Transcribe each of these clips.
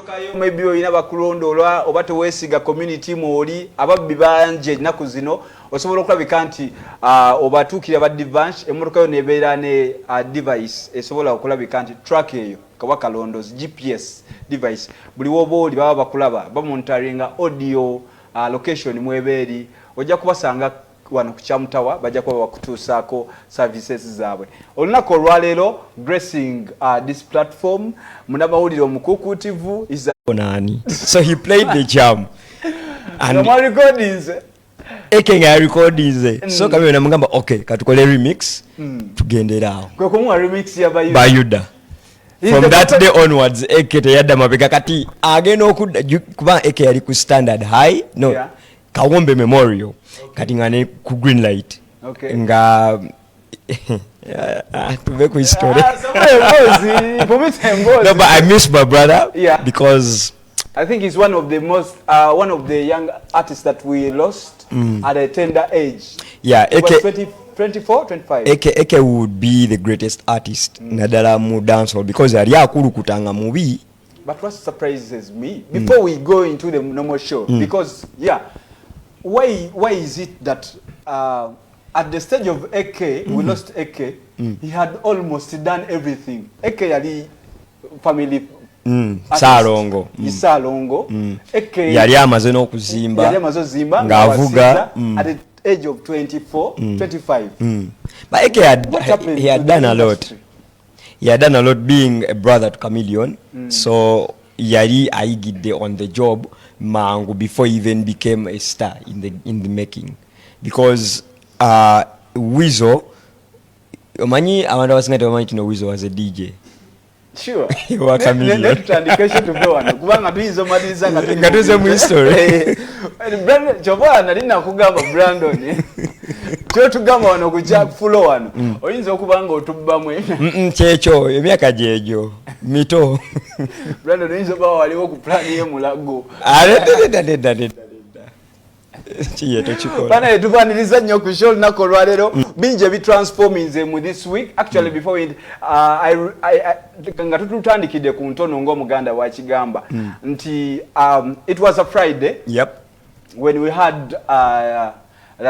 Kayo maybe oyina bakulondolwa oba tewesiga community mwoli ababbi banje ennaku zino osobola okulabika nti obatuukira ba Divanche emmotoka yo nebeera ne device esobola okulabika nti track eyo kaba kalondozi GPS device buli wobooli baba bakulaba bamonitoringa audio location mweberi ojja kubasanga wano ku Kyamutawa bajja kuba bakutuusaako services zaabwe olunaku olwaleero gracing this platform munabawulire omukukutivu is Nani. So he played the jam and my recordings ekenga recordings so kama namugamba okay katukole remix tugenderawo kwe kumwa remix ya Bayuda from that day onwards ekete yadda mabega kati agenda okudda kuba eke yali ku standard high no yeah. Kawombe Memorial kati ngane ku green light nga to ku history no but I miss my brother because I think he's one of the young artists that we lost at a tender age. Yeah, Eke 24, 25. Eke would be the greatest artist nadala mu dancehall because yali akulu kutanga mubi. But what surprises me before we go into the normal show because why is it that at the stage of Eke we lost Eke he had almost done everything. Eke yali family Salongo Salongo Eke yali amaze n'okuzimba ng'avuga at the age of 24 25 but Eke he had done a lot. He had done a lot being a brother to Chameleon so yali aigide on the job mangu before he even became a star in the making because Weasel omanyi abantu abasinga tebamanyi kino Weasel was a DJ. Sure. Wa Chameleon. Tandikesha tubewana kubanga tuizo maliza nga tuze mu history. Brandon Chobola nalina kugamba Brandon. Kyo tugamba wano ku Jack Fulo wano. Oyinza okubanga otubbamu kyekyo emyaka jejo mito. Brandon oyinza ba waliwo ku plan ye mulago. Bana etuvaniriza nnyo ku show lunaku olwaleero bingi bitransforming mu this week actually before we nga tutandikidde ku ntono ng'omuganda wa Kigamba nti it was a Friday when we had a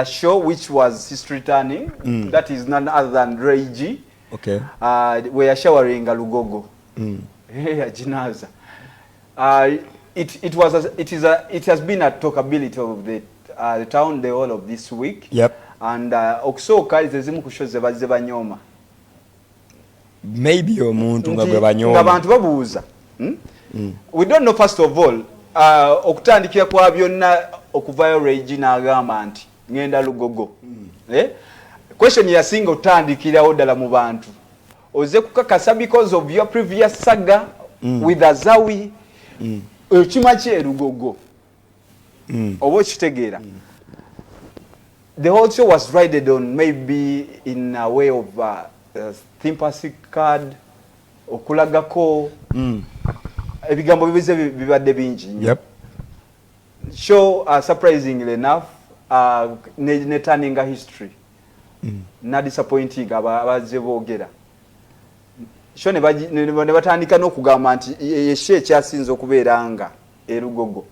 show which was history turning that is none other than Ray G we are showering Lugogo Jinaza it has been a talkability of the town the whole of this week and okusooka ezimu ku shows bazze banyoma maybe omuntu nga bwe banyoma abantu babuuza we don't know first of all okutandikira kwa byonna okuvayo Regi n'agamba nti ngenda Lugogo question yasinga otandikirawo ddala mu bantu oze kukakasa because of your previous saga with Azawi ekima kye Lugogo obo kitegeera the whole show was ridden on maybe in a way of sympathy card okulagako ebigambo bibize bibadde bingi show surprisingly enough ne turning a history na disappointing abazze boogera show ne batandika n'okugamba nti yeshe ekyasinze okubeera nga Lugogo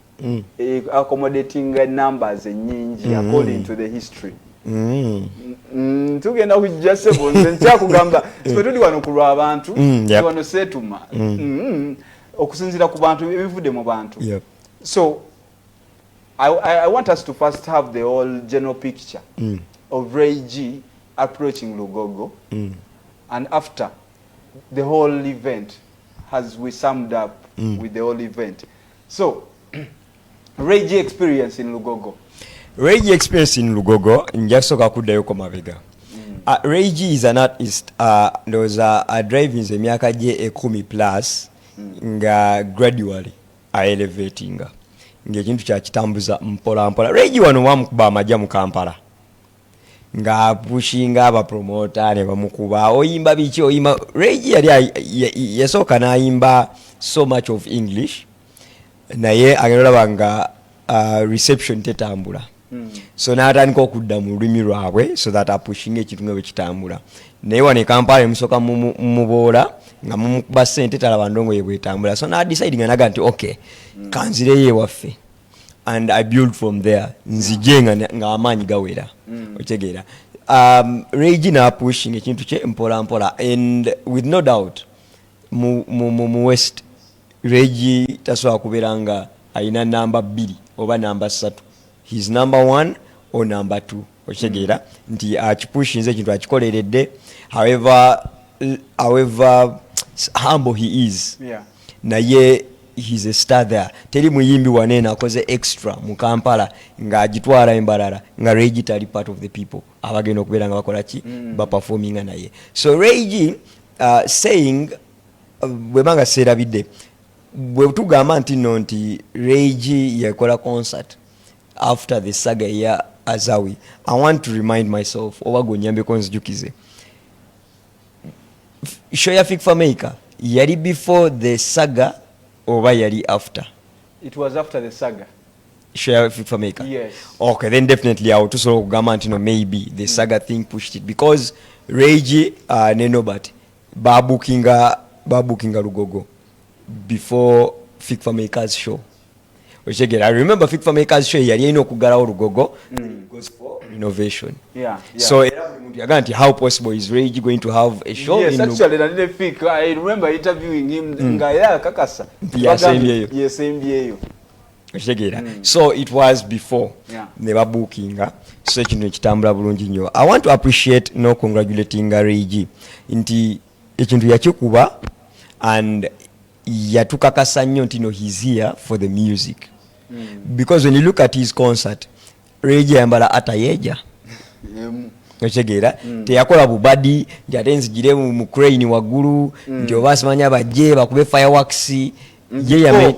accommodating numbers nyingi according to the history tugenda kujja sebo nze kugamba tuli wano kulwa abantu wano setuma okusinzira ku bantu ebivudde mu bantu so I want us to first have the whole general picture of Ray G approaching Lugogo and after the whole event as we summed up with the whole event so Ray G experience in Lugogo. Ray G experience in Lugogo njasoka kuddayo ko mabega. Ray G is an artist ndoza driving emyaka je 10 plus nga gradually elevating nga ekintu kya kitambuza mpola mpola. Ray G wano wamukuba amajja mu Kampala nga pushinga aba promoter ne bamukuba oyimba bichi oyimba. Ray G yali yasoka na imba so much of English naye agerolaba nga reception tetambula so n'atandika okudda mu lulimi lwabwe so that apushinga ekintu nga bwe kitambula naye wano e Kampala emusooka muboola nga mumukuba ssente talaba ndongo ye bwetambula so n'adecide nga naga nti okay kanzireyo ewaffe and I build from there nzije nga amaanyi gawera otegeera Ray G n'apushing ekintu kye mpola mpola and with no doubt mu West Ray G tasobola kubeera nga alina namba 2 oba namba 3 he's number 1 or number 2 otegeera nti akipushinze ekintu akikoleredde however humble he is naye he's a star there teri muyimbi wanene akoze extra mu Kampala nga agitwala embalala nga Ray G tali part of the people abagenda okubeera nga bakola ki ba performinga naye so Ray G saying bwebanga seerabidde bwe tugamba nti no nti Ray G yakola concert after the saga ya Azawi I want to remind myself oba gonyambeko nzijukize show ya Fik Fameka yali before the saga oba yali after? It was after the saga. Show ya Fik Fameka? Yes. Okay, then definitely I would also kugamba nti no maybe the saga thing pushed it because Ray G ne Nobert babukinga Lugogo before Fik Fameka's show. I remember Fik Fameka's show yali ino okugalawo Lugogo goes for renovation. Yeah. So how possible is Ray G going to have a show? Yes, actually Fik, I remember interviewing him ngaya kakasa. Yes, MBA. So it was before ne babukinga so ekintu ekitambula bulungi nnyo. I want to appreciate no congratulating Ray G nti ekintu yakikuba and yatukakasa nnyo nti no he's here for the music. Because when you look at his concert Ray G yambala atayeja otegeera teyakola bubadi nti ate nzigire mu crane waggulu nti oba asimanya bajje bakube fireworks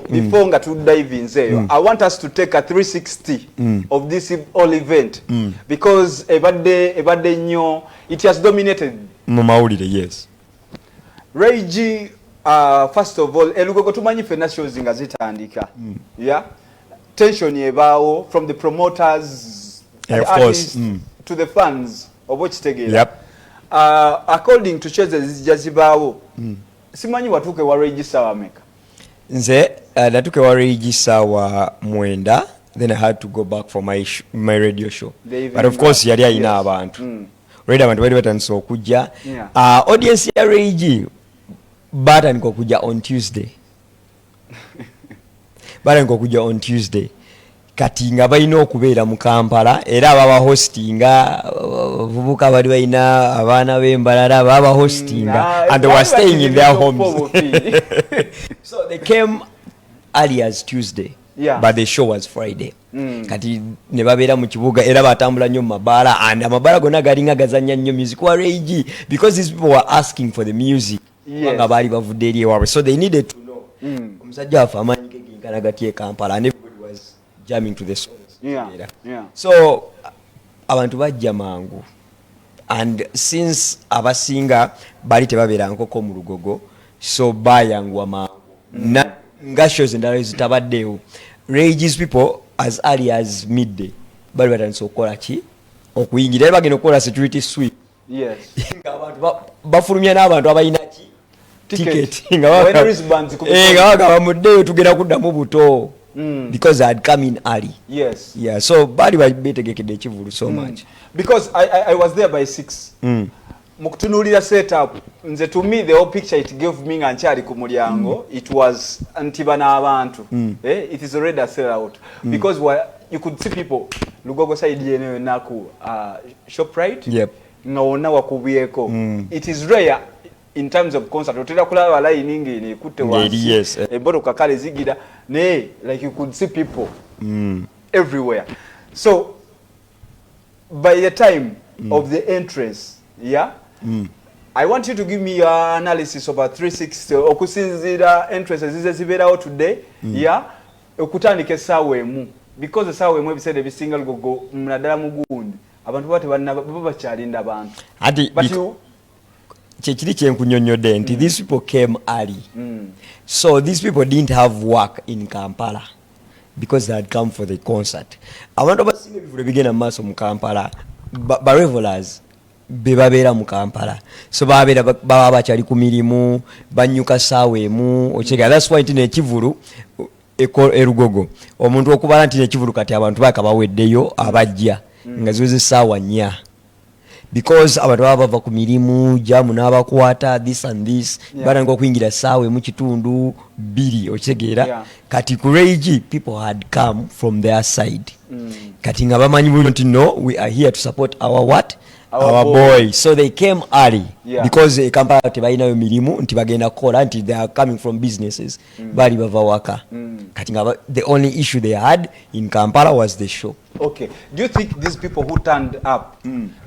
before nga to dive in there I want us to take a 360 of this whole event because ebadde nnyo it has dominated mu mawulire. Yes, Ray G first of all Lugogo tumanyi fena shows nga zitandika tension yebaawo from the promoters of course to the fans obo kitegeera according to choices zijazibaawo simanyi watuuke wa Ray G sawa meka nze natuke wa Ray G sawa 9 then I had to go back for my radio show but of course yali ayina abantu radio abantu bali batandise okujja audience ya Ray G batandika okujja on Tuesday kati nga balina okubeera mu Kampala era ababa hostinga vubuka bali balina abaana b'embalala baba hostinga and they were staying in their homes so they came early as Tuesday but the show was Friday kati ne babeera mu kibuga era batambula nnyo mu mabaala and amabaala gonna galinga gazanya nnyo music wa Ray G because these people were asking for the music nga baali bavudde eri ewaabwe so they needed to know omusajja waffe amaanyi ge genkana gati e Kampala and everybody was jamming to the songs. So abantu bajja mangu and since abasinga bali tebabeera nkoko mu Lugogo so bayangwa mangu nga shows endala zitabaddeewo Ray G's people as early as midday bali batandise okukola ki okuyingira era bagenda okukola security sweep abantu bafulumya n'abantu abalina ki ticket nga bagamba muddeeyo tugenda kuddamu buto because I had come in early. So bali betegekede ekivulu so much because I was there by 6 mukutunulira setup nze to me the whole picture it gave me nga nkyali ku mulyango it was antiba n'abantu it is already a sell out because you could see people Lugogo side yeneyo naku ShopRite nga wonna wakubyeko it is rare in terms of concert otera kulaba line ngini kutte wansi ebodoka kale zigira ne like you could see people everywhere so by the time of the entrance I want you to give me your analysis of a 360 okusinzira entrances ziziberawo today okutandika essaawa emu because essaawa emu ebiseera ebisinga Lugogo munadala mugundi abantu bate babakyalinda abantu Chechiri kyenkunyonyode nti these people came early so these people didn't have work in Kampala because they had come for the concert. Abantu abasinga ebivule bigenda mu maaso mu Kampala ba revelers bebabeera mu Kampala, so baba bakyali ku mirimu banyuka saawa emu okigera. That's why nti n'ekivulu erugogo omuntu okubala nti n'ekivulu kati abantu bakabaweddeyo abajja nga ziweze saawa 4 because abantu baba bava ku mirimu jamu n'abakwata this and this baranga okuyingira saawa mu kitundu 2 okigera. Kati ku Rage people had come from their side kati nga bamanyi bulungi nti no, we are here to support our what our boy. So they came early because Kampala tebalinayo mirimu nti bagenda kukola nti they are coming from businesses bali bava waka kati nga the only issue they had in Kampala was the show. Okay, do you think these people who turned up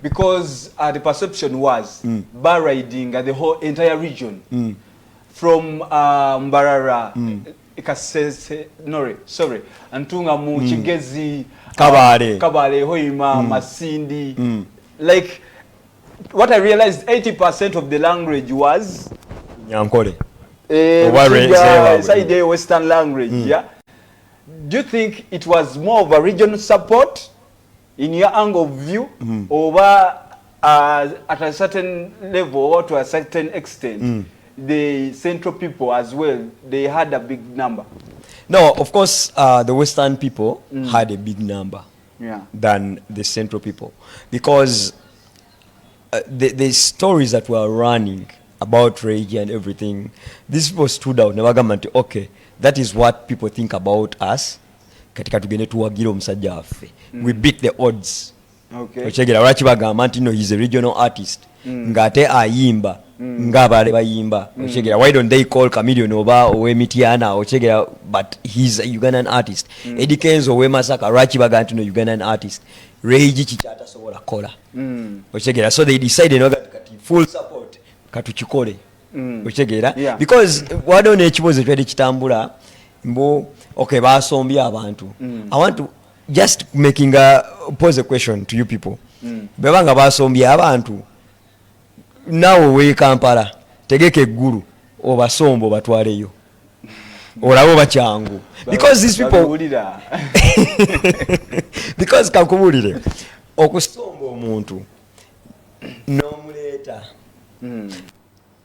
because the perception was bar riding the whole entire region from Mbarara Kasese Antunga mu Kigezi Kabale Hoima Masindi like what I realized 80% of the language was Nyankole side Western language. Do you think it was more of a regional support in your angle of view or at a certain level or to a certain extent the central people as well, they had a big number? No, of course the Western people had a big number than the central people because the stories that were running about Rage and everything, these people stood out. Okay, that is what people think about us. Katika tugende tuwagire omusajja waffe. We beat the odds. Okay. Ochegera lwaki bagamba nti no, he's a regional artist. Ngate ayimba ngabale bayimba. Ochegera, why don't they call Chameleon oba Owemitiana ochegera, but he's a Ugandan artist. Eddie Kenzo Masaka lwaki bagamba nti no Ugandan artist. Rage kichata sobola kola. Ochegera, so they decided no full support katuchikole. Ochegera, because wadone ekiboze twali kitambula mbo okay basombye abantu. I want to just making pose a question to you people. Bebanga basombye abantu nawe we Kampala tegeke eggulu obasombo batwaleyo olabo bacyangu because these people because kakubulire okusomba omuntu n'omuleeta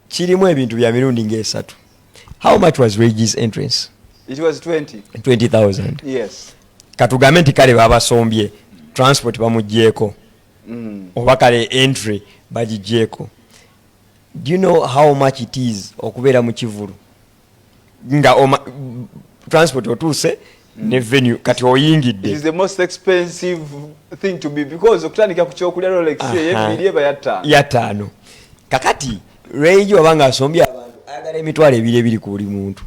kirimu ebintu bya mirundi ng'esatu. How much was Rage's entrance? It was 20,000. Yes. Katugambe nti kale babasombye transport bamugyeko oba kale entry bagigyeko. Do you know how much it is okubeera mu kivulu nga transport otuuse ne venue kati oyingidde? It is the most expensive thing to be because okutandika ku kyokulya Rolex y'ebiri eba ya 5. Kakati Rage wabanga asombye abantu ayagala emitwalo ebiri ku buli muntu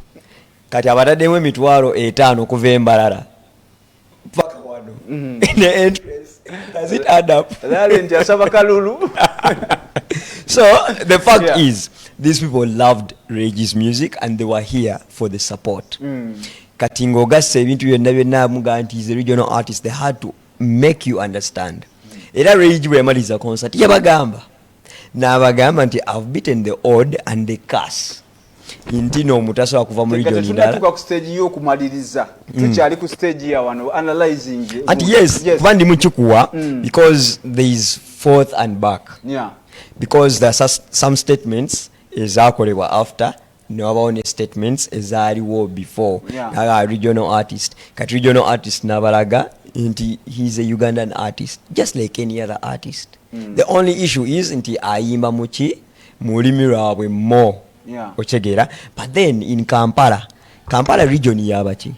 kati abataddemu emitwalo 5 okuva Embarara paka wano ne entrance. Does it add up? So the fact is these people loved Rage's music and they were here for the support. Kati ng'ogasse ebintu byonna muga nti is a regional artist, they had to make you understand. Era Rage bwe yamaliza concert yabagamba n'abagamba nti I've beaten the odd and the curse. Intino omutasobola kuva mu region ndala. Tuka ku stage yo kumaliriza. Tukyali ku stage ya wano analyzing. And yes, bandi mukikuwa because there is forth and back. Yeah. Because there are some statements ezakolebwa after no statements ezaaliwo before. Regional artist. Kat regional artist nabalaga nti he's a Ugandan artist just like any other artist. The only issue is nti ayimba muki mulimi lwabwe more. Ochegera, but then in Kampala region yabaki.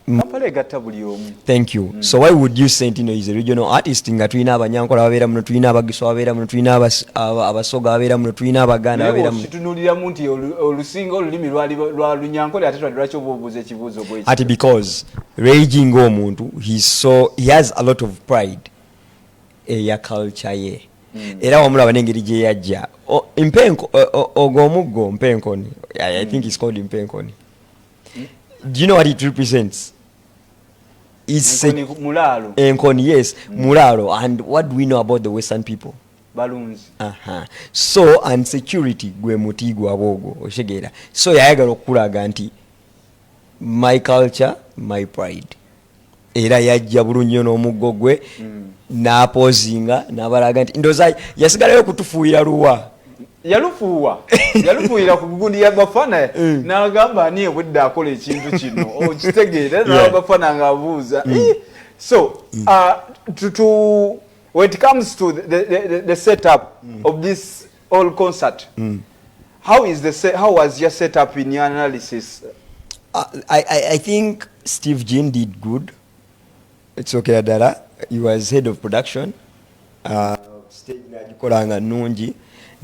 Kampala egatta buli omu. Thank you. So why would you say he's a regional artist nga tulina abanyankola babeera muno, tulina abagiso babeera muno, tulina abasoga babeera muno, tulina abaganda babeera muno. Tutunulira mu nti olusinga olulimi lwa lunyankole ate lwaki obuubuza ekibuuzo bwe. Ati because Rage ng'omuntu he has a lot of pride eya culture ye. Era wamulaba n'engeri gye yajja mpenko ogw'omuggo mpenkoni. I think it's called mpenkoni. Do you know what it represents? It's mulalo. Enkoni, yes, mulalo. And what do we know about the Western people? Balloons. So and security gwe muti gwa bogo oshegera. So yayagala okulaga nti my culture my pride era yajja bulungi n'omuggo gwe n'apozinga n'abalaga nti ndoza yasigalayo kutufuuyira luwa yalufuuyira ku gundi y'abafana n'agamba ani ebudde akola ekintu kino okitegeera n'abafana ng'abuuza so when it comes to the setup of this whole concert how was your setup in your analysis? I think Steve Jean did good. It's okay Dara. He was head of production. Stage nagikolanga nungi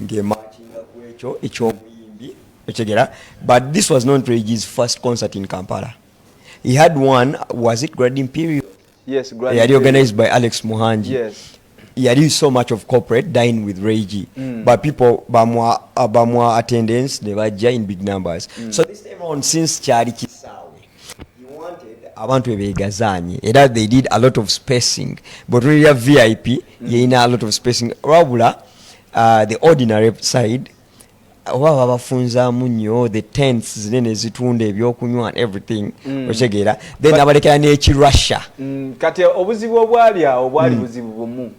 ngematchinga kwekyo ekyomuyimbi ekigera. But this was not Reggie's first concert in Kampala. He had one, was it Grading Period? Yes, Grading Period. Organized by Alex Muhanji. Yes. He had used so much of corporate dine with Reggie, but people bamwa attendance they were in big numbers. So this time on, since Chari Kisawe, he wanted abantu begazanye. Either they did a lot of spacing, but really a VIP, a lot of spacing. Rabula, the ordinary side, wabafunza munyo, the tents, zine zitunde ebyokunywa and everything. Ochegera. Then abalekera nechi Russia. Kati obuzibu obwali buzibu bumu.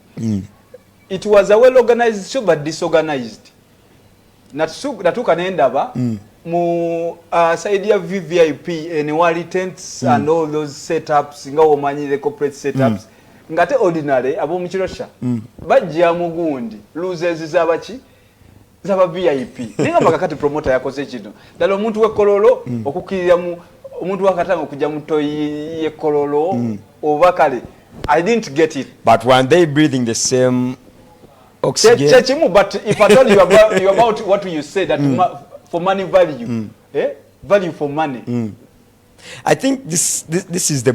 It was a well organized show but disorganized. Natuka nendaba mu side ya VVIP and wali tents and all those setups nga omanyi the corporate setups ngate ordinary abo mu kirosha bajja mugundi losers zabachi zaba VIP ninga makakati promoter yakoze kino dalo omuntu wekololo okukirira mu omuntu wakatanga okujja mutoyi yekololo obakale I didn't get it. But when they breathing the same oxygen. But if I told you about what you said, that for money value, value for money. I think this is the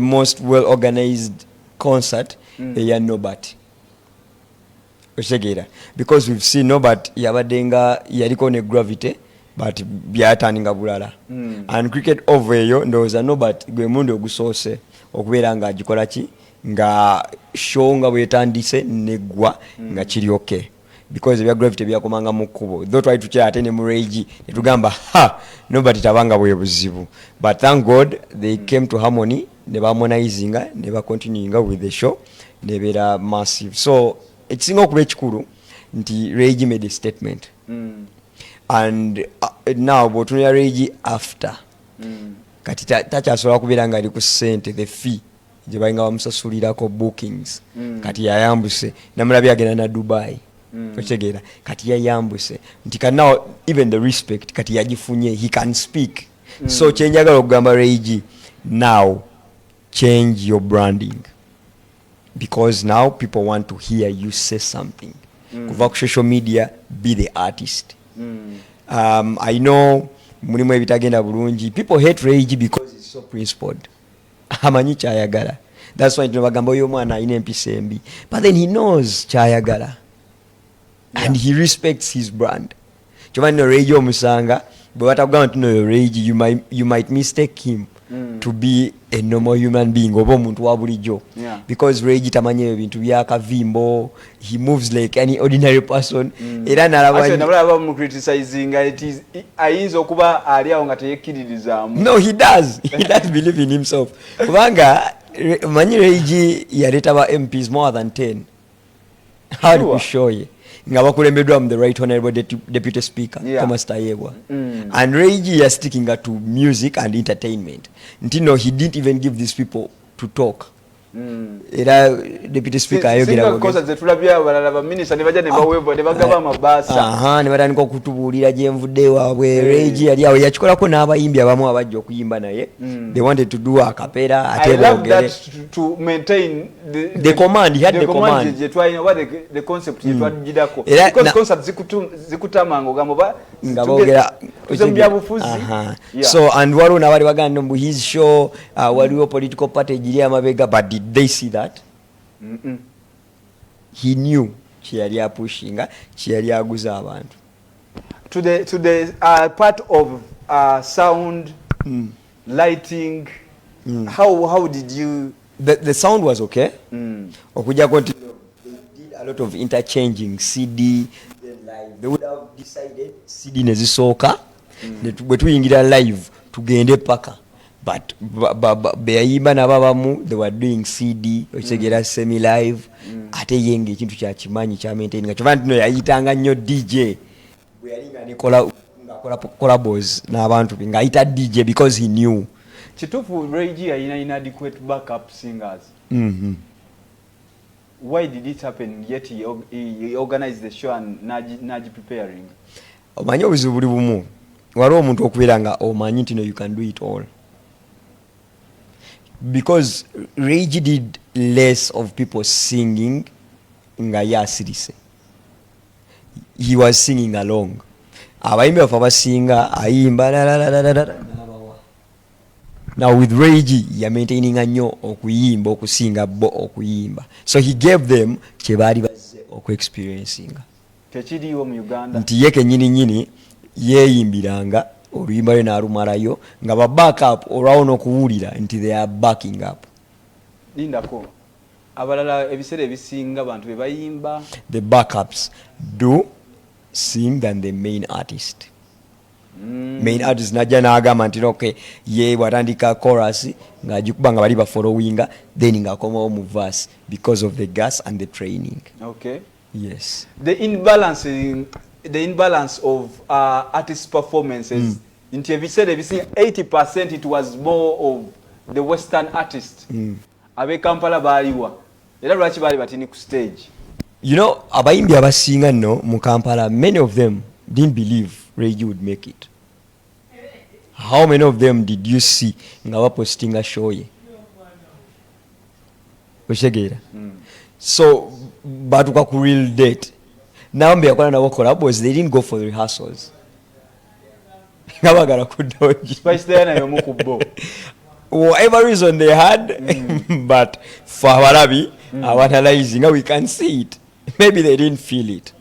most well organized concert ya Nobat. Because we've seen Nobat yabadenga yaliko ne gravity. But byataninga bulala and cricket over yo ndoza Nobat gwe mundu ogusose okubeera nga agikola ki nga show nga bwetandise negwa nga kiri okay because ebya gravity byakomanga mu kubo though try to chat atene mu Reggie netugamba Nobat tabanga bwe buzibu but thank God they came to harmony ne harmonizinga ne ba continuinga with the show ne bera massive so ekisinga okuba ekikulu nti Reggie made a statement and now botunya Reggie after kati tachasobola kubeera nga ali ku sente the fee gye bayinga bamusasulirako bookings kati yayambuse namulabye agenda na Dubai otegeera kati yayambuse nti kan now even the respect kati yagifunye he can speak so kyenjagala okugamba Reggie now change your branding because now people want to hear you say something kuva ku social media be the artist I know mulimu ebitagenda bulungi people hate Reggie because he's so principled amanyi kyayagala that's why tunabagamba oyo mwana alina empisa embi but then he knows kyayagala and he respects his brand kyobani no Reggie omusanga bwe batagamba nti no Reggie you might mistake him to be a normal human being oba omuntu wa bulijjo because Reggie tamanyi ebintu byakavimbo he moves like any ordinary person era nalaba mu criticizing it is ayinza okuba ali awo nga teyekkiririzaamu no he does believe in himself kubanga manyi Reggie yaleta ba MPs more than 10 how do you show you nga bakulembeddwa mu the right honorable deputy speaker Thomas Tayebwa and Reggie is sticking to music and entertainment ntino he didn't even give these people to talk era deputy speaker ayogera because zetulabya abalala ba minister ne bajja ne bawebwa ne bagaba amabasa ne batandika okutubuulira gye nvudde waabwe Reggie yali awo yakikolako n'abayimbi abamu abajja okuyimba naye they wanted to do a cappella atebogere to maintain the command he had the command je twalina what the concept je twajidako because concept zikutamanga ogamba ba ngabogera kuzembya bufuzi so and waliwo n'abali baganda mbu his show waliwo political party giri amabega but did they see that? He knew kyeyali apushinga kyeyali aguza abantu to the part of sound lighting how did you the sound was okay okuja they did a lot of interchanging CD then live they would have decided CD nezisooka bwe tuyingira live tugende paka but beyayimba nababamu they were doing CD okitegeera semi live ate yenga ekintu kyakimanyi kya maintain nga kyova ntino yayitanga nnyo DJ bwe yali nga nikola collabos n'abantu nga ayita DJ because he knew kituufu Reggie yalina inadequate backup singers. Why did it happen yet he organized the show and Naji preparing? Omanyi obuzibu buli bumu waliwo omuntu okubeera nga omanyi nti you can do it all because Reggie did less of people singing nga yasirise. He was singing along. Abayimbi bafa basinga ayimba now with Reggie ya maintaining nnyo okuyimba okusinga bo okuyimba so he gave them kyebaali bazze okuexperiencing tekiriiwo mu Uganda nti ye kennyini yeeyimbiranga oluyimba lwe n'alumalayo nga ba backup olwawo n'okuwulira nti they are backing up. Lindako abalala ebiseera ebisinga abantu be bayimba the backups do sing than the main artist. Main artist najja n'agamba nti okay ye bwatandika chorus ng'agikuba nga bali bafollowinga then ng'akomawo mu verse because of the gas and the training. Okay. Yes. The imbalance of artist performances nti ebiseera ebisinga 80% it was more of the western artist. Abe Kampala baaliwa era lwaki baali batini ku stage. You know abayimbi abasinga nno mu Kampala many of them didn't believe Reggie would make it. How many of them did you see nga bapostinga show ye? Oshegeera. So batuka ku real date. Now mbe yakola nabo collabos they didn't go for the rehearsals. Ngabagala kudoji. Spice there na yomu kubbo. Whatever reason they had but for Warabi analyzing we can see it. Maybe they didn't feel it.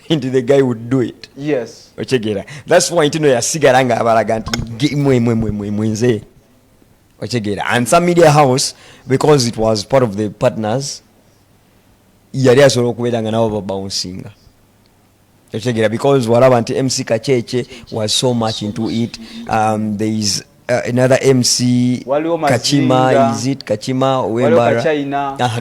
Into the guy would do it. Yes. Ochegera. That's why ntino yasigala nga abalaga nti mwenze. Ochegera. And some media house because it was part of the partners yali asobola okubeera nga nabo babouncing. Ochegera because walaba nti MC Kacheche was so much into it. There is another MC Kachima, is it Kachima Wembara?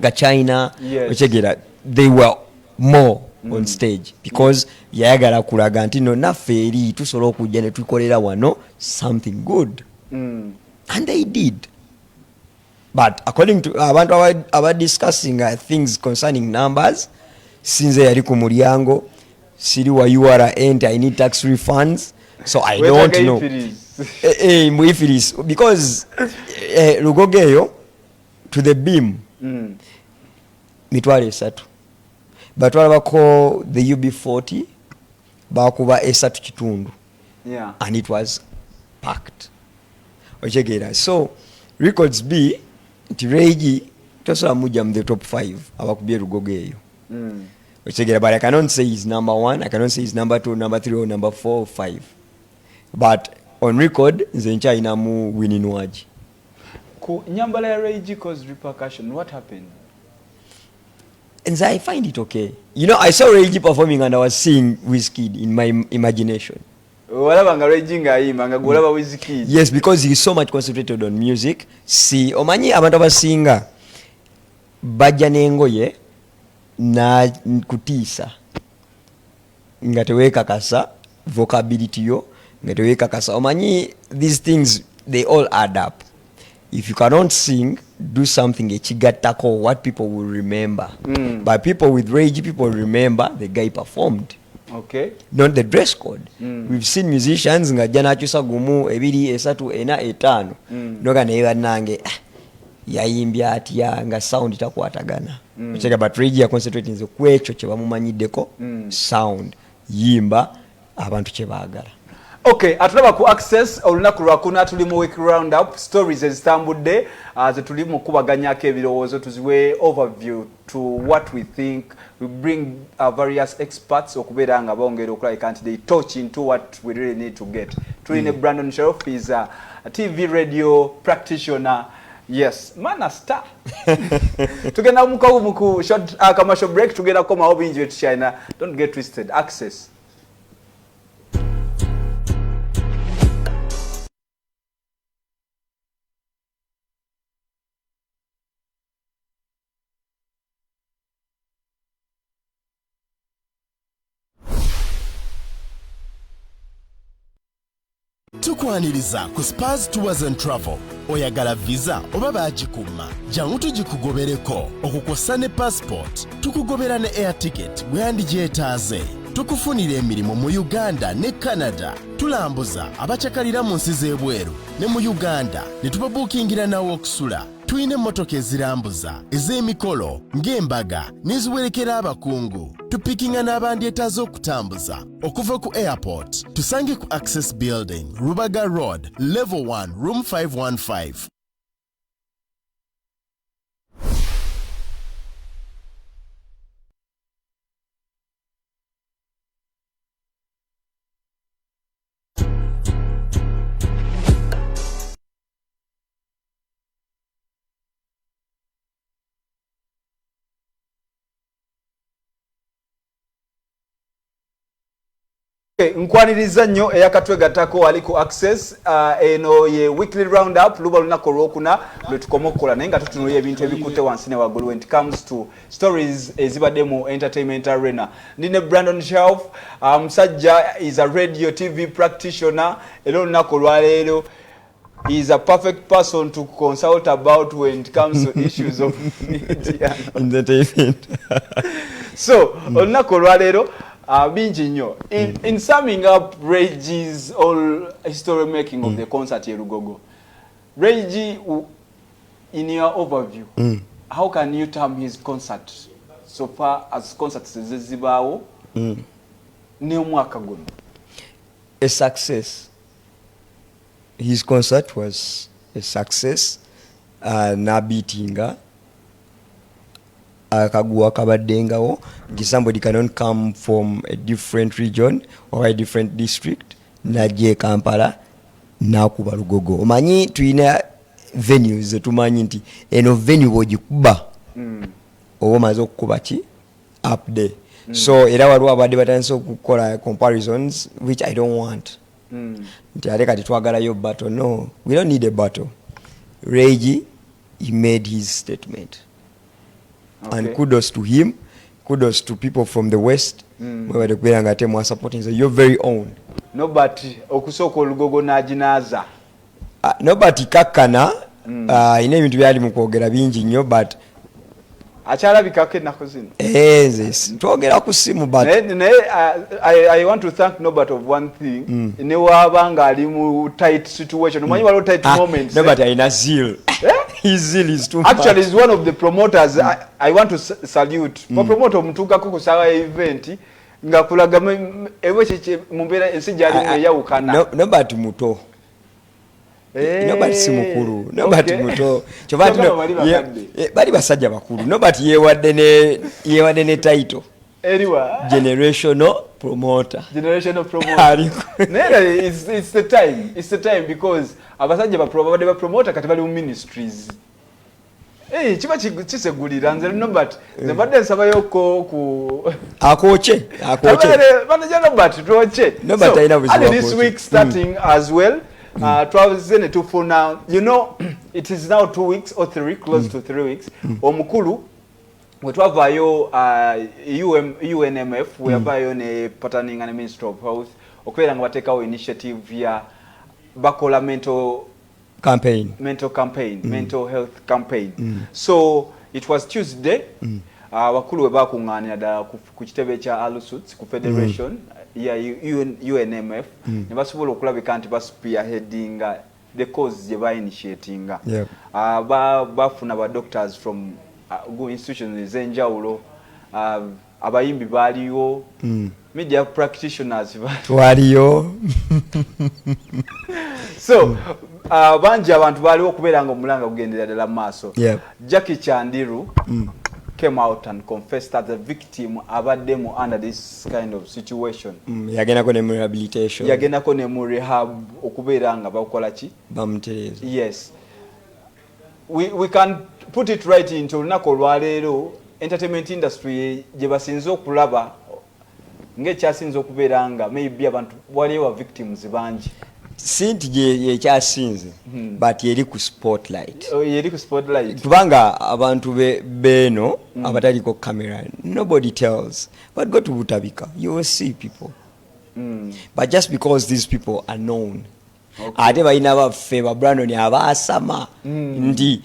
Kachina. Yes. Ochegera. They were more on stage because yayagala kulaga nti no naffe eri tusobola okujja ne tukolera wano something good. And they did. But according to abantu aba discussing things concerning numbers since yali ku mulyango siri wa URA and I need tax refunds so I don't know if it is because Lugogeyo to the beam mitwale 3 batwala bako the UB40 bakuba esatu kitundu. Yeah. And it was packed. Ochegera. So records B nti Reggie tosobola mujja mu the top 5 abakubye Lugogo eyo. Ochegera, but I cannot say he's number 1, I cannot say he's number 2, number 3 or number 4 or 5. But on record nze nkyayinamu Winnie Nwaji. Ku nyambala ya Reggie cause repercussion, what happened? And I find it okay. You know, I saw Reggie performing and I was seeing Wizkid in my imagination. Walabanga Reggie ngayimba nga golaba Wizkid. Yes, because he is so much concentrated on music. Si omanyi abantu abasinga bajja n'engoye na kutiisa nga teweekakasa vocability yo nga teweekakasa. Omanyi these things they all add up. If you cannot sing, do something echigattako what people will remember. But people with Reggie, people remember the guy performed. Okay. Not the dress code. We've seen musicians nga jana chusa gumu ebiri esatu ena etano. Noga neba nange yayimbya atya nga sound itakwatagana. Chega but Reggie concentrating nze kwecho kye bamumanyiddeko sound yimba abantu kye baagala. Okay, atulaba ku access olunaku lwakuna tuli mu week round up stories ezitambudde ze tuli mu kubaganyako ebirowoozo tuziwe overview to what we think. We bring various experts okubeera nga bongera okulabika nti they touch into what we really need to get. Tuli ne Brandon Sharif is a TV radio practitioner. Yes, man a star. Tugenda mu ku short commercial break tugenda komawo bingi bye tukyalina. Don't get twisted. Access tukwaniriza ku Spurs Tours and Travel. Oyagala visa oba bagikuma jangu tugikugobereko okukosa ne passport tukugobera ne air ticket bwe yandigyetaaze tukufunira emirimu mu Uganda ne Canada tulambuza abachakalira mu nsi z'ebweru ne mu Uganda ne tubabuukingira nawo okusula tuyina emmotoka ezirambuza ez'emikolo ng'embaga n'eziwerekera abakungu tupikinga n'abandyetaaze okutambuza okuva ku airport tusange ku Access Building Rubaga Road Level 1 Room 515. Nkwaniriza nnyo eyakatwegattako ali ku Access eno ye weekly roundup luba lunaku olwokuna lwe tukoma okukola naye nga tutunuulira ebintu ebikutte wansi ne waggulu when it comes to stories ezibadde mu entertainment arena. Ndine Brandon Shelf musajja is a radio TV practitioner era olunaku olwaleero is a perfect person to consult about when it comes to issues of media entertainment. So olunaku olwaleero bingi nnyo. In summing up Reggie's all history making of the concert here Lugogo, Reggie, in your overview, how can you term his concert so far as concerts zibaawo ne omwaka guno? A success. His concert was a success. Nabitinga akaguwa kabaddengawo nti somebody cannot come from a different region or a different district najje Kampala nakuba Lugogo. Omanyi tuyina venues zetumanyi nti eno venue bwogikuba oba omaze okukuba ki up there. So era waliwo abadde batandise okukola comparisons which I don't want. Nti ate kati twagalayo battle. No, we don't need a battle. Reggie, he made his statement. Okay. And kudos to him, kudos to people from the West. You're very own. Nobody okusooka Olugogo n'aginaaza. Nobody kakkana ine ebintu byali mu kwogera bingi nnyo but akyalabikako ennaku zino. Twogera ku ssimu but I want to thank Nobody of one thing. Ne waaba nga ali mu tight situation. Omanyi waliwo tight moments. Nobody alina zeal. His zeal is too much. Actually, he's one of the promoters. I want to salute. For promoter omutuukako ku sawa event nga kulaga ewe kye mu mbeera ensi gy'alimu eyawukana. Nobody muto. Nobody si mukulu. Nobody muto. Bali basajja bakulu. Nobody yeewadde ne title. Eriwa. Generational promoter. Generational promoter. It's the time. It's the time because abasajja ba promoter kati bali mu ministries. Kiba kisegulira nze Nobody. Nze badde nsabayo ku akoche. Manager Nobody tuoche. Nobody ayina buzibu. And this week starting as well. Twazene tufuna, you know, it is now 2 weeks or 3, close to 3 weeks. Omukulu wetwavayo UNMF weyavayo ne partnering and Ministry of Health okubeera nga bateekawo initiative ya bakola mental campaign, mental health campaign. So it was Tuesday. Wakulu we bakungaanira ddala ku kitebe kya Alusuts ku Federation ya UNMF ne basobola okulabika nti baspearheadinga the cause gye ba-initiatinga. Bafuna ba doctors from institutions ez'enjawulo, abayimbi baaliyo, media practitioners twaliyo. So bangi abantu baaliwo okubeera nga omulanga gugendera ddala mu maaso. Jackie Chandiru came out and confessed that the victim abaddemu under this kind of situation. Yagendako ne mu rehabilitation. Yagendako ne mu rehab okubeera nga bakola ki? Bamutereeza. Yes. We can put it right into olunaku olwaleero entertainment industry gye basinze okulaba ng'ekyasinze okubeera nga maybe abantu waliwo victims bangi. Sinti je ekyasinze but yeri ku spotlight. Yeri ku spotlight. Kubanga abantu beno abataliko camera, nobody tells. But go to Butabika, you will see people. But just because these people are known, ate balina baffe ba Brandon abasama ndi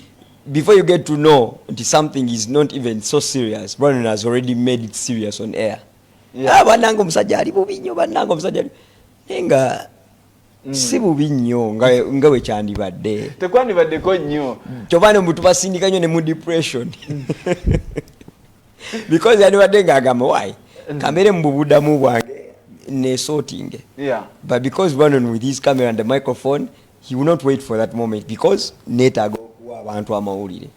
before you get to know that something is not even so serious, Brandon has already made it serious on air. Yeah. Banango musajja ali bubi nnyo, banango musajja ali nenga si bubi nnyo nga we kyandibadde. Tekwandibaddeko nnyo. Kyobane mutu basindika nnyo ne mu depression. Because yandibadde ng'agamba why? Kamere mu bubudamu bwange ne sorting. Yeah. But because Brandon with his camera and the microphone, he will not wait for that moment because neetaaga okuwa abantu amawulire.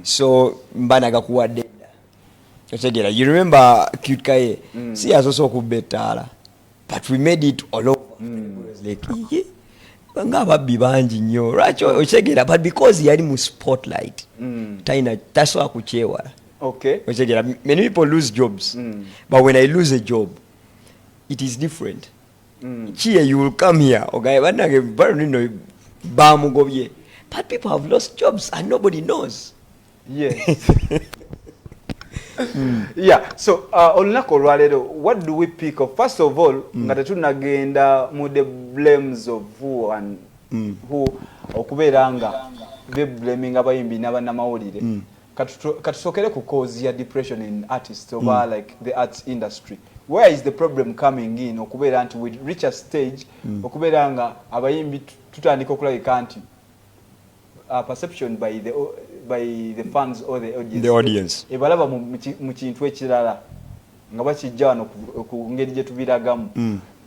So mbanaga kuwadde. You remember Cute Kaye? See us also kubetala. But we made it all over. Like, ngababbi bangi nnyo. Ochegera, but because he had mu spotlight. Taina taswa kuchewa. Okay. Ochegera, many people lose jobs. But when I lose a job, it is different. Here you will come here, okay? But people have lost jobs and nobody knows. Yes. Yeah, so olunaku olwaleero, what do we pick up? First of all, nga tetunagenda mu the blames of who and who okubeera nga beblaming abayimbi n'abannamawulire. Katusokere ku cause ya depression in artists over like the arts industry. Where is the problem coming in? Okubeera nti we reach a stage okubeera nga abayimbi tutandika okulabika nti perception by the fans or the audience. Ebalaba mu kintu ekirala nga bakijja wano ku ngeri gye tubiragamu.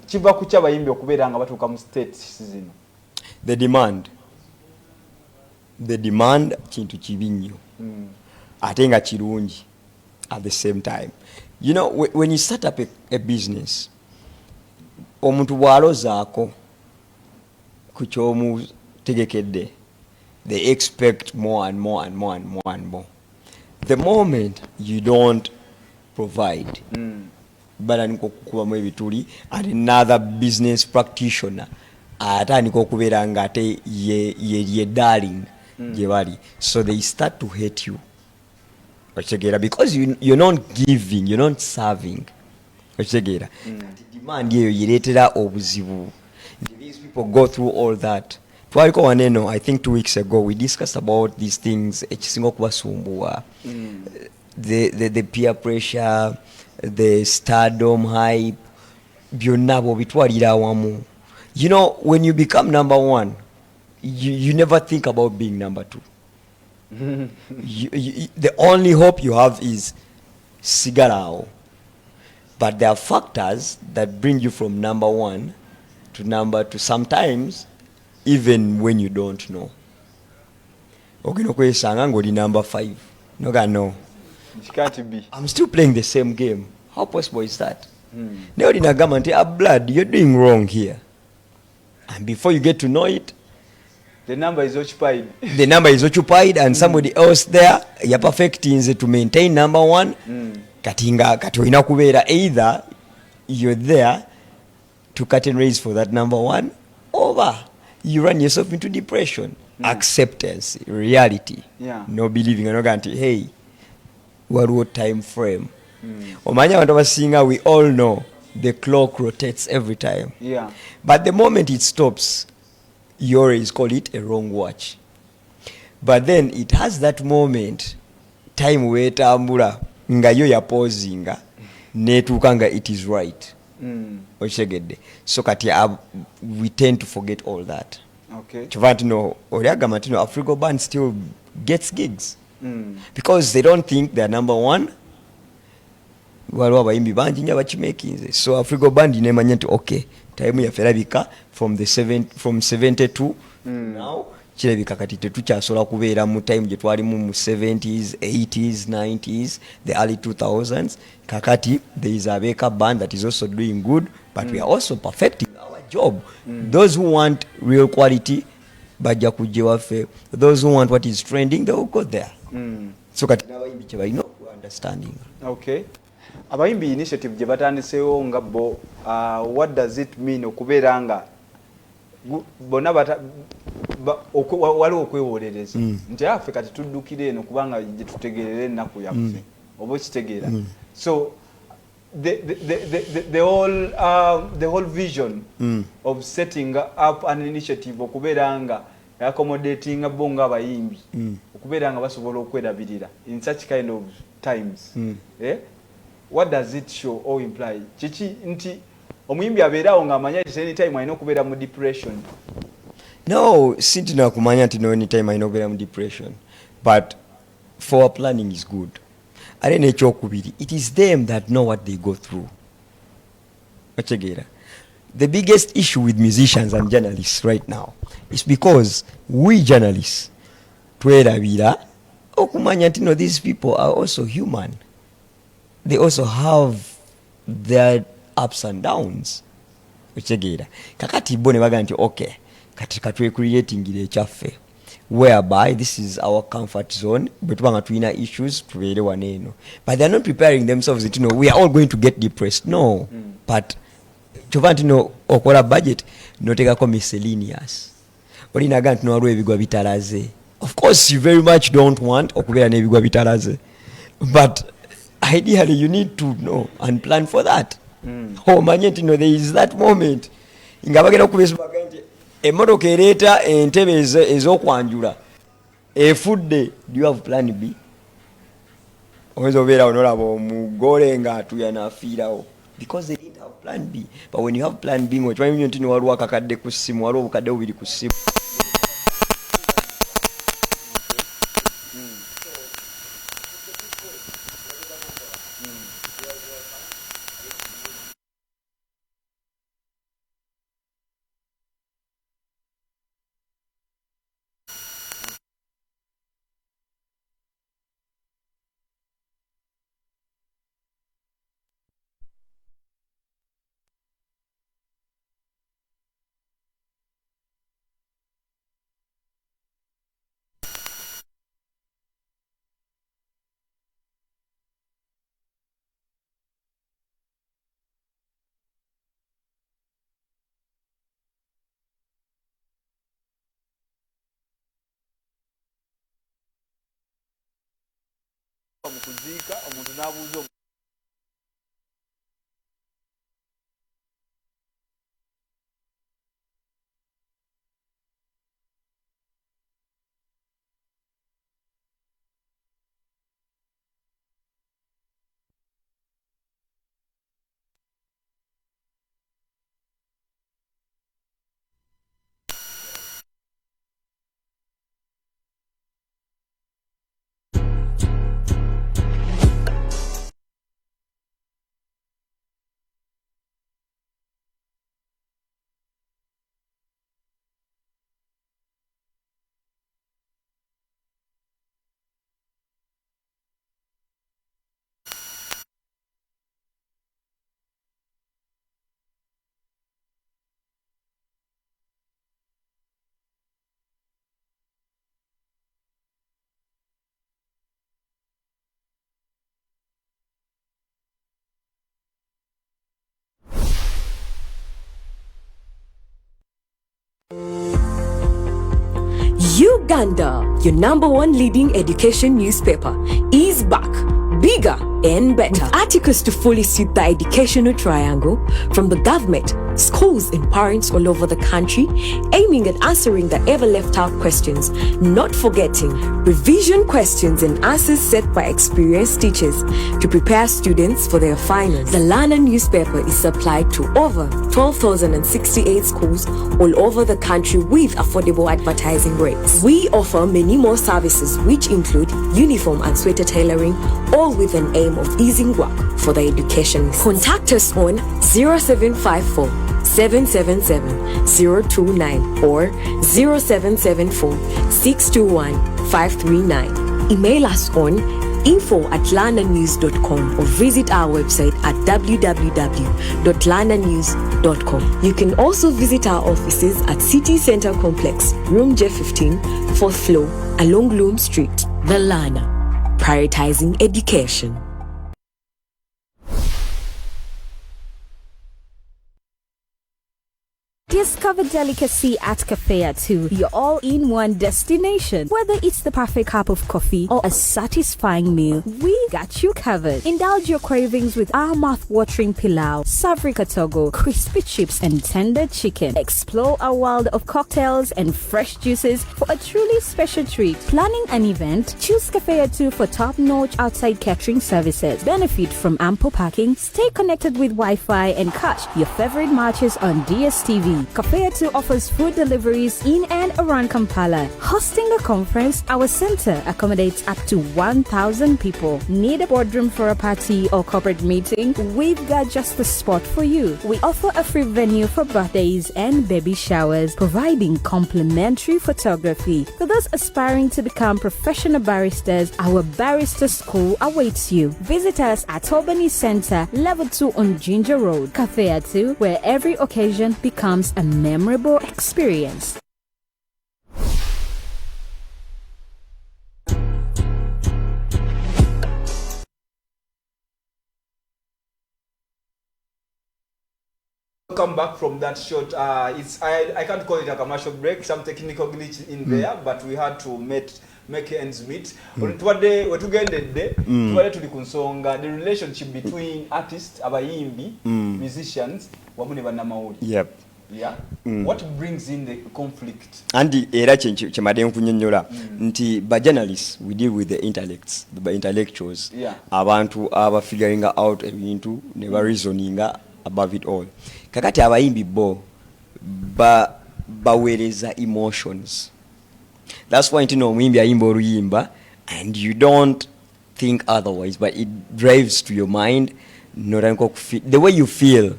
Kiva ku kyabayimbi okubeera nga batuuka mu states zino. The demand kintu kibi nnyo. Ate nga kirungi at the same time. You know, when you start up a business, omuntu bw'alozaako ku kyomutegekedde, they expect more and more and more and more and more. The moment you don't provide, batandika okukubamu ebituli, and another business practitioner atandika okubeera nga ate ye darling gye bali. So they start to hate you. Because you're not giving, you're not serving. The demand eyo yireetera obuzibu. These people go through all that. I think 2 weeks ago we discussed about these things. The peer pressure, the stardom hype. You know, when you become number one, you never think about being number two. The only hope you have is sigarao. But there are factors that bring you from number one to number two. Sometimes, even when you don't know. Okay, no, number 5. No, it can't be. I'm still playing the same game. How possible is that? Blood, you're doing wrong here. And before you get to know it, the number is occupied. The number is occupied, and somebody else there, you're perfecting to maintain number one. Either you're there to cut and raise for that number one, or you run yourself into depression. Acceptance, reality. Yeah. No believing. Hey, what time frame? We all know the clock rotates every time. Yeah. But the moment it stops, you always call it a wrong watch. But then it has that moment, time wait ambula nga yo ya pausing netukanga it is right. So kati we tend to forget all that. Okay. Chuvantino Oriagamantino Africa band still gets gigs. Because they don't think they're number one. So Africa band inemanya nti okay, time ya ferabika from 72 now kirabika kati tetukyasobola kubeera mu time gye twalimu mu 70s, 80s, 90s, the early 2000s. Kakati there is a Beka band that is also doing good, but we are also perfecting our job. Those who want real quality bajja kujja waffe. Those who want what is trending, they will go there. So kati n'abayimbi kye balina understanding. Okay. Abayimbi initiative gye batandiseewo nga bo, what does it mean okubeera nga bonna waliwo okwewolereza nti affe kati tuddukire eno kubanga gye tutegeerera ennaku yaffe oba okitegeera. So the whole vision of setting up an initiative okubeera nga accommodating bonga abayimbi okubeera nga basobola okwerabirira in such kind of times what does it show or imply kiki nti omuyimbi abeerawo ng'amanya nti anytime alina okubeera mu depression? No, sintina kumanya nti no anytime alina okubeera mu depression, but for planning is good. Ate n'ekyokubiri, it is them that know what they go through. Ochegeera. The biggest issue with musicians and journalists right now is because we journalists twerabira okumanya nti no, these people are also human. They also have their ups and downs. Ochegeera. Kakati bo ne baga nti okay, kati katwe creating ekyaffe whereby this is our comfort zone, but tubanga tuina issues tubeere waneeno, but they are not preparing themselves that, you know, we are all going to get depressed. No. But kyova nti no okola budget notekako miscellaneous olinaga nti nowaliwo ebigwa bitalaze. Of course you very much don't want okubeera n'ebigwa bitalaze, but ideally you need to know and plan for that. Omanye nti no, there is that moment nga bagenda okubeesobaga nti emmotoka ereeta entebe ez'okwanjula efudde. Do you have plan B? Oyinza obeera onolaba omugole ng'atuya n'afiirawo because they didn't have plan B. But when you have plan B, ng'okimanyi nti waliwo akakadde ku ssimu, waliwo obukadde bubiri ku ssimu. Mukuziika omuntu n'abuuza Uganda, your #1 leading education newspaper, is back, bigger and better. With articles to fully suit the educational triangle from the government, schools and parents all over the country, aiming at answering the ever left out questions, not forgetting revision questions and answers set by experienced teachers to prepare students for their finals. The Lana newspaper is supplied to over 12,068 schools all over the country with affordable advertising rates. We offer many more services which include uniform and sweater tailoring, all with an aim of easing work for the educationists. Contact us on 0754 777 029 or 0774 621 539. Email us on info@lananews.com or visit our website at www.lananews.com. You can also visit our offices at City Center Complex, Room J15, 4th floor, along Loom Street. The Lana, prioritizing education. Discover have a delicacy at Cafe Atu, your all-in-one destination. Whether it's the perfect cup of coffee or a satisfying meal, we got you covered. Indulge your cravings with our mouth-watering pilau, savory katogo, crispy chips, and tender chicken. Explore a world of cocktails and fresh juices for a truly special treat. Planning an event? Choose Cafe Atu for top-notch outside catering services. Benefit from ample parking. Stay connected with Wi-Fi and catch your favorite matches on DSTV. Cafe Atu offers food deliveries in and around Kampala. Hosting a conference, our center accommodates up to 1,000 people. Need a boardroom for a party or corporate meeting? We've got just the spot for you. We offer a free venue for birthdays and baby showers, providing complimentary photography. For those aspiring to become professional baristas, our barista school awaits you. Visit us at Albany Center, Level 2 on Ginger Road. Cafe Atu, where every occasion becomes a memorable experience. Come back from that short. I can't call it a commercial break. Some technical glitch in there, but we had to make ends meet. Wetugendedde tuli kunsonga the relationship between artists, abayimbi, musicians, wamu ne bannamawulire. Yep. Yeah. What brings in the conflict? Andi era kyemade nkunyonnyola nti ba journalists we deal with the intellects, the intellectuals. Yeah. Abantu aba figuring out ebintu ne ba reasoning above it all. Kakati abayimbi bo baweereza emotions. That's why ntino omuyimbi ayimba oluyimba and you don't think otherwise, but it drives to your mind the way you feel.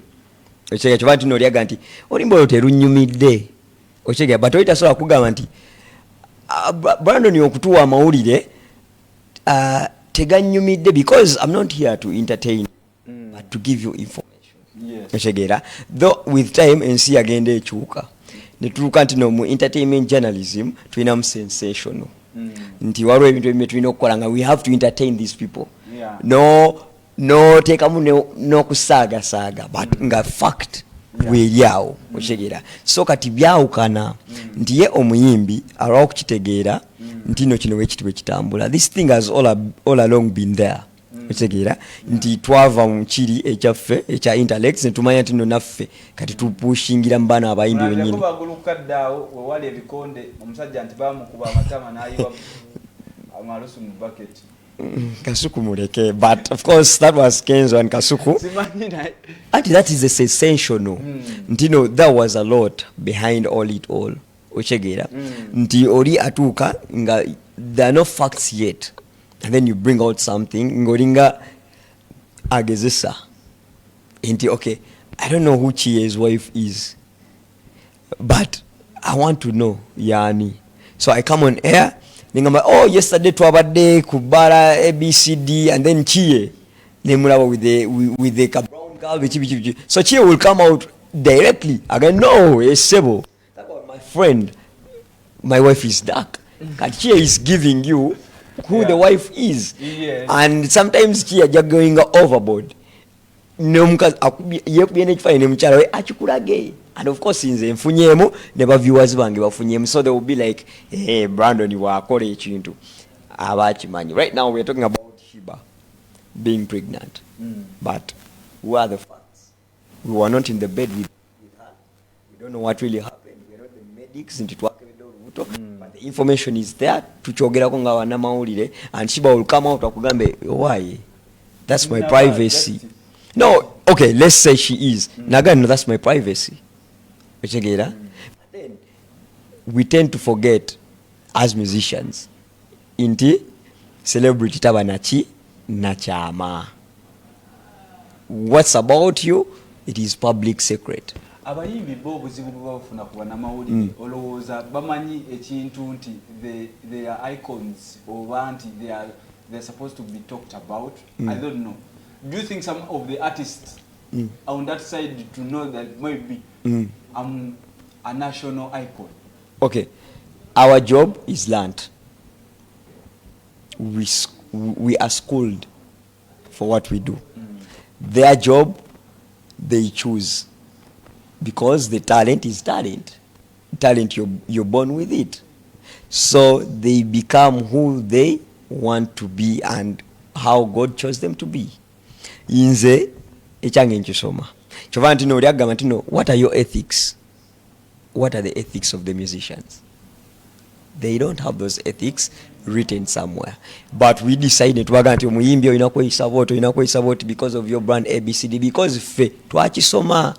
Ochega chobati ntino lyaga nti olimba olwo terunyumidde ochega but oitasobola kugamba nti Brandon okutuwa amawulire teganyumidde because I'm not here to entertain but to give you information. Yes. Ochegera though with time ensi agenda ekyuka netuuka nti no mu entertainment journalism tulina mu sensational nti waliwo ebintu ebimwe tulina okukola nga we have to entertain these people. Yeah. no tekamu n'okusaagasaaga but nga fact bweryawo ochegera so kati byawukana nti ye omuyimbi alwawo okukitegeera nti no kino wekiti bwekitambula. This thing has all along been there. Ochegera nti twava mu kiri ekyaffe ekya intellects netumanya nti no naffe kati tupushingira mu baana abayimbi benyini. Kuba gulukaddawo wewali ebikonde omusajja nti bamukuba amatama n'ayiwa amalusu mu bucket. Kasuku muleke, but of course that was Kenzo and Kasuku. And that is a sensational. You know, there was a lot behind all it all. Ochegera. Nti ori atuka nga there are no facts yet. And then you bring out something ngoringa agezesa. Nti okay, I don't know who Chie's wife is. But I want to know yani. So I come on air. Oh, yesterday twabadde kubara ABCD and then Chie nemulaba with the brown girl. So Chie will come out directly again. No, Sebo, that was my friend. My wife is dark. And Chie is giving you who the wife is. Yes. And sometimes Chie just going overboard. Nomukazi yekubye nekifayo nemukyala we akikulage. And of course nze nfunyemu ne ba viewers bange bafunyemu, so they will be like, hey Brandon wakola ekintu abakimanyi. Right now we are talking about Shiba being pregnant. But who are the facts? We were not in the bed with her. We don't know what really happened. We are not the medics in but the information is there. Tuchogerako nga wanamawulire and Shiba will come out akugambe why? That's my privacy. No, okay, let's say she is. Naga, no, that's my privacy. But then we tend to forget as musicians. Inti celebrity tabanachi nachama. What's about you? It is public secret. Abayimbi bo buzibu bwafuna ku banamawulire olowooza bamanyi ekintu nti they are icons or anti they are supposed to be talked about. I don't know. Do you think some of the artists on that side to know that maybe I'm a national icon? Okay. Our job is learnt. We are schooled for what we do. Their job, they choose. because the talent is talent. Talent, you're born with it. So they become who they want to be and how God chose them to be. Inze echange nchusoma. Chova ntino uliagama ntino, what are your ethics? What are the ethics of the musicians? They don't have those ethics written somewhere. But we decided waganti omuyimbi inakwe support because of your brand ABCD, because fe twachisoma.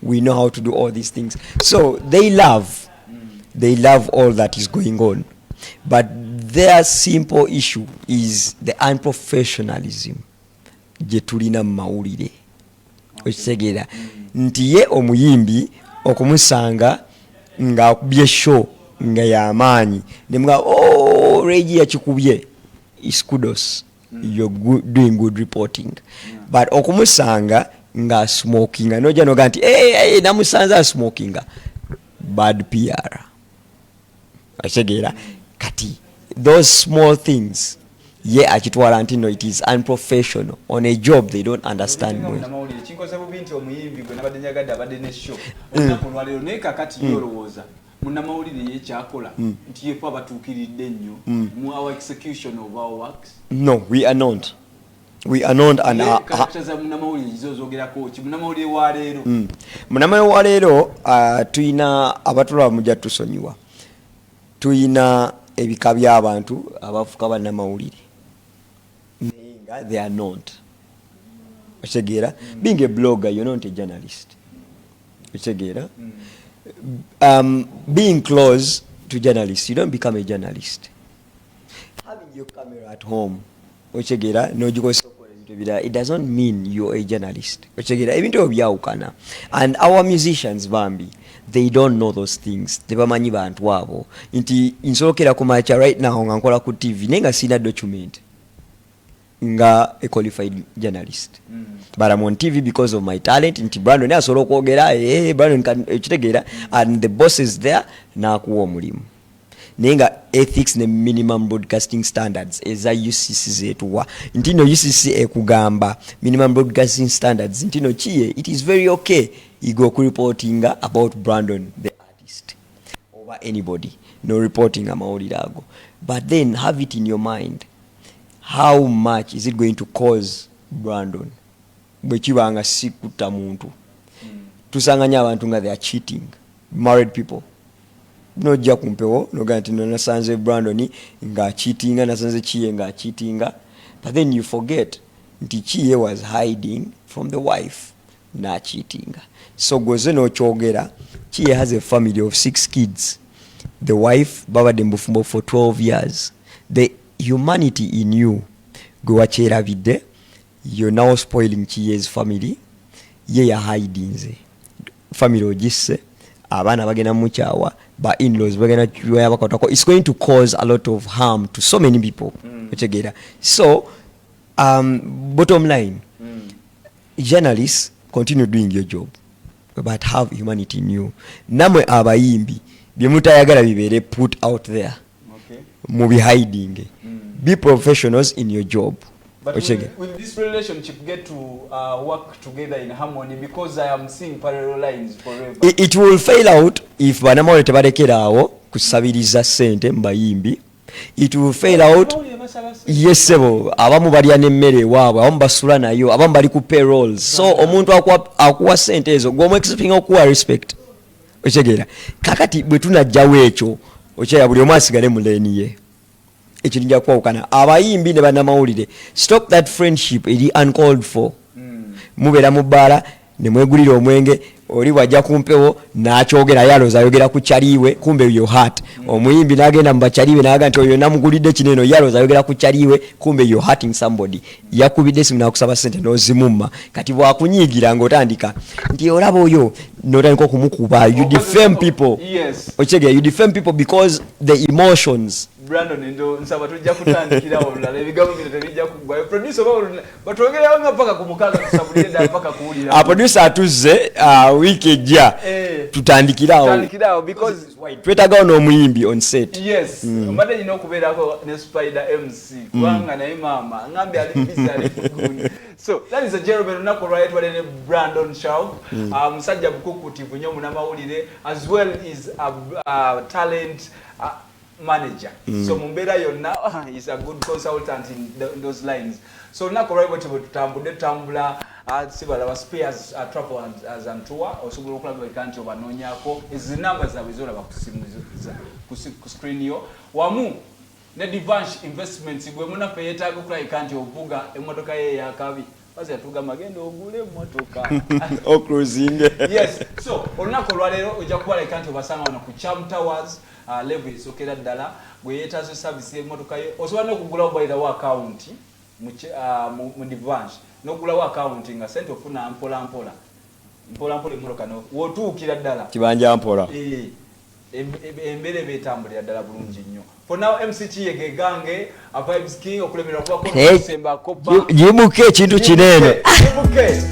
We know how to do all these things. So they love all that is going on. But their simple issue is the unprofessionalism. Jetulina mawulire. Okitegera. Nti ye omuyimbi okumusanga nga bye show nga yamanyi. Nemuga Reggie yakikubye. Is kudos. You're doing good reporting. But okumusanga nga smoking noja no ganti namusanza smoking bad PR ashegera kati those small things achitwala ntino it is unprofessional on a job they don't understand more chinkoze bubinti omuyimbi gwe nabadenyagadde abadde ne show onakunwaliro ne kakati yorowoza munamawulire yekyakola nti yepo abatuukiridde nnyo mu our execution of our works. No, we are not. We are not and munamawulire wa leero tuyina abatula mujja tusonyiwa. Tuyina ebika by'abantu abafuka bannamawulire. They are not. Otegera, being a blogger, you're not a journalist. Otegera. Being close to journalists, you don't become a journalist. Having your camera at home, Ochegera, no, it doesn't mean you're a journalist. And our musicians, Bambi, they don't know those things. Tebamanyi bantu wabo. Inti insolokera kumacha right now ngankola ku TV nenga sina document. Nga a qualified journalist. But I'm on TV because of my talent. Inti Brandon ya solo kwogera, Brandon kan chitegera, and the boss is there na kuwa mulimu. Nenga ethics ne minimum broadcasting standards eza UCC zetuwa ntino UCC ekugamba minimum broadcasting standards ntino chiye it is very okay igo ku reporting about Brandon the artist over anybody, no reporting amawulirago, but then have it in your mind how much is it going to cause Brandon bwekibanga sikuta muntu tusanganya abantu nga they are cheating, married people. No jakumpewo no ganti no nasanze Brandon nga cheatinga nasanze Chiye nga cheatinga, but then you forget nti Chiye was hiding from the wife na cheatinga. So goze no chogera Chiye has a family of 6 kids, the wife baba dembufumbo for 12 years. The humanity in you go wachera vide, you're now spoiling Chiye's family. Ye ya hiding ze family ogisse abana bagena muchawa ba in-laws bagena bakotako. It's going to cause a lot of harm to so many people. So bottom line, journalists, continue doing your job, but have humanity in you. Namwe abayimbi byemutayagala bibere put out there, mubi hiding. Be professionals in your job. But will this relationship get to work together in harmony? Because I am seeing parallel lines forever. It will fail out if banamawulire tebalekerawo kusabiriza sente mbayimbi. It will fail out. Yes, sebo. Abamu balya n'emmere waabwe, abamu basula nayo, abamu bali ku payrolls. So omuntu akuwa sente ezo gwomu expecting okuwa respect. Okitegeera. Kakati bwe tunajjawo ekyo, okyaya buli omu asigale mu leeni ye. Ekirinja kwawukana abayimbi ne bannamawulire, stop that friendship eri uncalled for. Mubeera mu bbaala ne mwegulira omwenge, oli wajja kumpewo n'akyogera yaloza ayogera ku kyaliwe, kumbe your heart. Omuyimbi n'agenda mu bakyaliwe n'aga nti oyo namugulidde kineno yaloza ayogera ku kyaliwe, kumbe you're hurting somebody. Yakubidde simu n'akusaba sente n'ozimumma, kati bwakunyiigira ng'otandika nti olaba oyo n'otandika okumukuba. You defame people. Yes. Ochege, you defame people because the emotions Brandon ndo nsaba tujja kutandikira olulala ebigambo bino tebijja kuggwayo producer batwogerayo nga paka ku mukaga tusabulire ddala paka kuwulira producer atuzze week ejja tutandikirawo because twetagawo n'omuyimbi on set. Yes, mbadde nyina okubeerako ne Spider MC kubanga naye maama ngambe ali busy ali good. So that is a gentleman olunaku olwaleero twale ne Brandon Shaw musajja bukukutivu nnyo munamawulire as well is a talent manager. So mumbera yonna is a good consultant in those lines. So olunaku olwaleero tutambula sibala ba spares travel and tour osobola okulaba ekanti obanoonyako ezi namba zaabwe zolaba ku screen yo wamu ne Divanche Investments gwe munafe yeetaaga okulaba ekanti ovuga emmotoka ye eyakabi bazi yatugamba genda ogule emmotoka cruising. Yes, so olunaku olwaleero ojja kubala ekanti obasanga wano ku Cham Towers level esokera ddala gwe yeetaaze service y'emmotoka ye osobola n'okugulawo bayirawo account mu Divanche n'ogulawo account nga sente ofuna mpola emmotoka no wotuukira ddala kibanja mpola embeera betambulira ddala bulungi nnyo. For now MCT yegegange Vibes King okulemerera kuba ko December kopa jimuke ekintu kinene jimuke